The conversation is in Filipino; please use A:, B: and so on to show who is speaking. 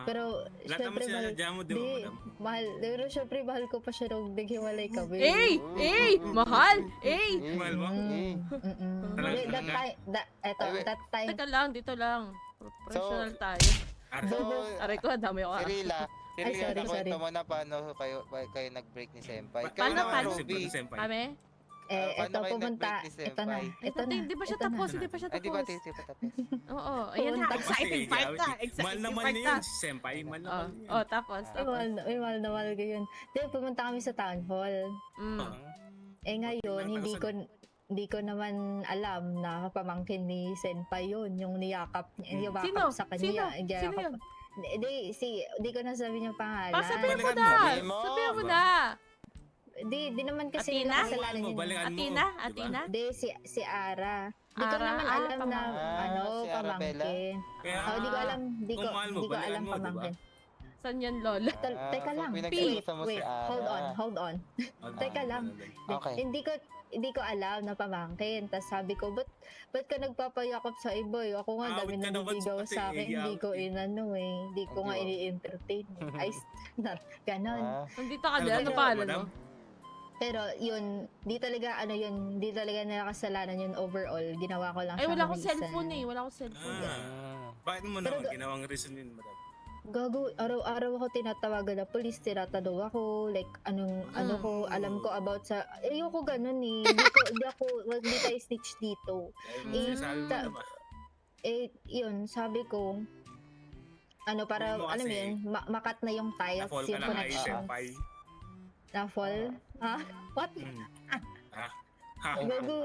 A: Pero,
B: Lahat naman
A: syempre, mahal,
B: sinasadya mo, di ba,
A: di,
B: madam?
A: mahal, pero syempre, mahal ko pa siya nung naghiwalay kami.
C: Mahal!
B: Mahal mo? Talaga,
A: Hindi, that
B: talaga?
A: time, that time,
C: Teka lang, dito lang. Professional tayo.
B: Arte.
C: Aray ko, dami ako.
D: Cirilla,
A: Ay, sorry,
D: kwento
A: sorry.
D: mo na paano kayo nag-break ni Senpai.
B: Ba't
D: Kayo
C: Paano,
D: naman,
C: paano?
D: Ruby.
C: Kami?
D: Paano
A: eto,
D: kayo
A: pumunta,
D: nag-break ni
A: eto na,
D: Senpai?
A: eto na.
C: Hindi pa siya
A: eto na.
C: tapos, hindi pa siya
D: Ay, di ba,
C: tapos.
D: di pa tapos?
C: Oo, ayan na,
A: Pumunta.
C: exciting part ka.
B: Mahal
C: Exciting
B: naman
C: part
B: niya
C: ka.
B: yun, si Senpai. Mahal naman niya.
C: Oh, tapos.
A: Mahal na mahal ko yun. Di, pumunta kami sa town hall.
B: Ah.
A: Ngayon, hindi ko naman alam na pamangkin ni Senpai yun, yung niyakap niya, yung
C: Sino?
A: yakap sa kanya.
C: Sino yun?
A: Di ko nasabi yung pangalan.
C: Sabihin mo
B: Balikan
C: na!
D: mo.
C: Sabihin mo na!
A: Di naman kasi
C: Athena?
A: kasalanan yun.
B: Balikan mo.
C: Athena?
B: Diba?
C: Athena?
A: Di, si Ara. Di ko
C: Ara?
A: naman alam na,
D: si Arabella?
A: pamangkin.
B: Kaya,
A: Di ko alam,
B: kung mahal mo,
A: di ko
B: balikan
A: alam
B: mo, diba?
A: pamangkin.
C: Saan yan, Lola?
A: Teka lang,
D: pinag-iusapan mo si
A: wait,
D: Ara.
A: hold on. Teka lang.
D: Okay.
A: Hindi ko alam na pamangkin. Tapos sabi ko, ba't ka nagpapayakap sa iba eh? Ako nga, dami
B: Awit ka naman
A: naniligaw
B: kasi,
A: sa akin. Hindi ko
B: awit eh.
A: inano eh. Hindi ko nga ini-entertain. Ay, ganon.
C: Nandito ka dyan, ano pangalan mo?
A: Pero yun, di talaga nakasalanan yun overall. Ginawa ko lang
C: Ay,
A: siyang
C: wala akong
A: reason.
C: cellphone eh. Wala akong cellphone.
B: Bakit mo
A: Pero
B: naman ginawang reason yun, madam?
A: Gago, araw-araw ako tinatawagan na police, tinatanong ako, like, ano ko, alam ko about sa, ayoko ganun eh, hindi tayo snitch dito.
B: Sinasabi mo naman.
A: Yun, sabi ko, para,
B: Sabi mo
A: alam mo
B: kasi,
A: yun, makat na yung tiles,
B: Na-fall ka
A: yung
B: lang kay
A: connection.
B: Senpai.
A: Na-fall? Ha? What?
B: Ha?
A: Gago,